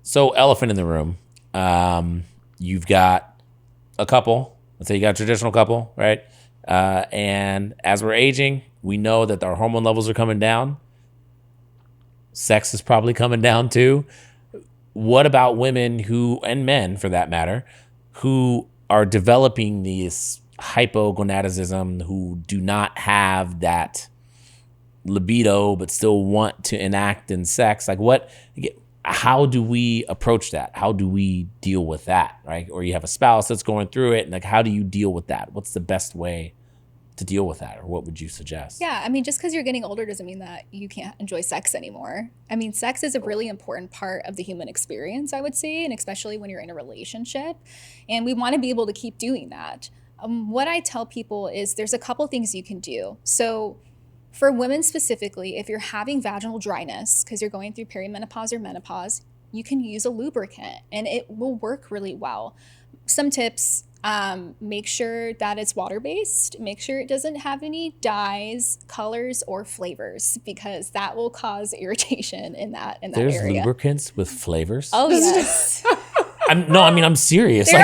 So elephant in the room. You've got a couple. Let's say you got a traditional couple, right? And as we're aging, we know that our hormone levels are coming down. Sex is probably coming down too. What about women who, and men for that matter, who are developing this hypogonadism, who do not have that libido but still want to enact in sex? Like how do we approach that? How do we deal with that, right? Or you have a spouse that's going through it, and like, how do you deal with that? What's the best way to deal with that, or what would you suggest? Yeah, I mean, just because you're getting older doesn't mean that you can't enjoy sex anymore. I mean, sex is a really important part of the human experience, I would say, and especially when you're in a relationship. And we want to be able to keep doing that. What I tell people is there's a couple things you can do. So for women specifically, if you're having vaginal dryness because you're going through perimenopause or menopause, you can use a lubricant and it will work really well. Some tips: make sure that it's water-based. Make sure it doesn't have any dyes, colors, or flavors, because that will cause irritation in that area. There's lubricants with flavors? Oh, yes. I'm serious. There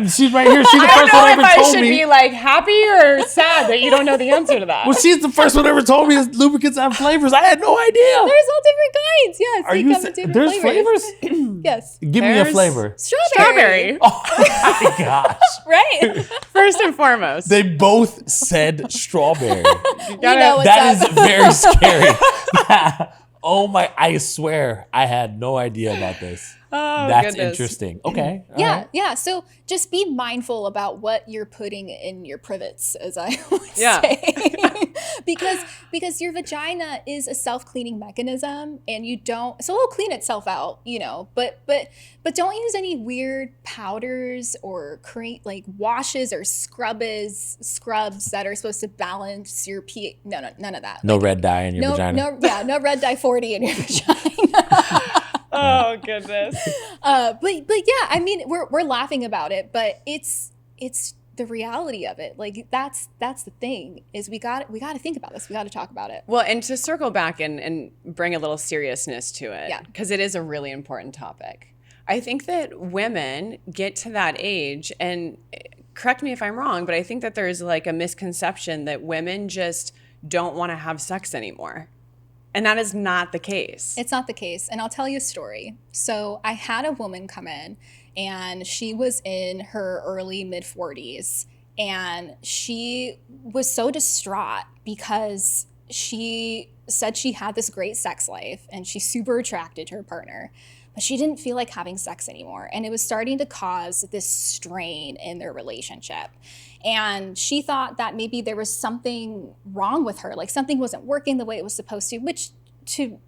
She's right here. She's the first one ever told me. I should be like happy or sad that you don't know the answer to that. Well, she's the first one ever told me that lubricants have flavors. I had no idea. There's all different kinds. Yes, Are you? There's flavors? Yes. Give me a flavor. Strawberry. Oh my gosh! Right. First and foremost, They both said strawberry. That is very scary. Oh my! I swear, I had no idea about this. Oh, That's goodness. interesting. Okay. all Yeah, right. yeah. So just be mindful about what you're putting in your privets, as I would Yeah. say, because your vagina is a self-cleaning mechanism, and so it'll clean itself out, But don't use any weird powders or like washes or scrubs that are supposed to balance your pH. No, none of that. No red dye in your vagina. No red dye 40 in your vagina. Oh goodness. But yeah, I mean, we're laughing about it, but it's the reality of it. Like that's the thing, is we got to think about this. We got to talk about it. Well, and to circle back and bring a little seriousness to it, Yeah. because it is a really important topic. I think that women get to that age, and correct me if I'm wrong, but I think that there's like a misconception that women just don't want to have sex anymore. And that is not the case. It's not the case. And I'll tell you a story. So I had a woman come in, and she was in her early mid 40s, and she was so distraught because she said she had this great sex life and she's super attracted to her partner, but she didn't feel like having sex anymore. And it was starting to cause this strain in their relationship. And she thought that maybe there was something wrong with her, like something wasn't working the way it was supposed to,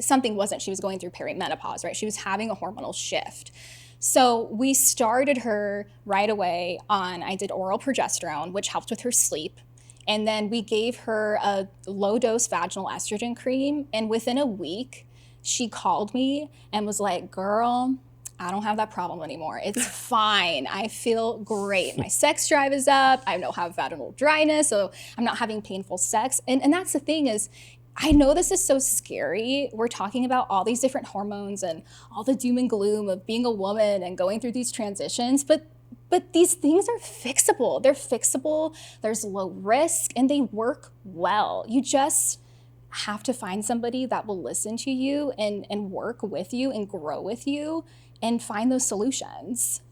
something wasn't. She was going through perimenopause, right? She was having a hormonal shift. So we started her right away I did oral progesterone, which helped with her sleep. And then we gave her a low dose vaginal estrogen cream. And within a week, she called me and was like, "Girl, I don't have that problem anymore. It's fine. I feel great. My sex drive is up. I don't have vaginal dryness, so I'm not having painful sex." And that's the thing is, I know this is so scary. We're talking about all these different hormones and all the doom and gloom of being a woman and going through these transitions, but these things are fixable. They're fixable. There's low risk, and they work well. You just have to find somebody that will listen to you and work with you and grow with you and find those solutions.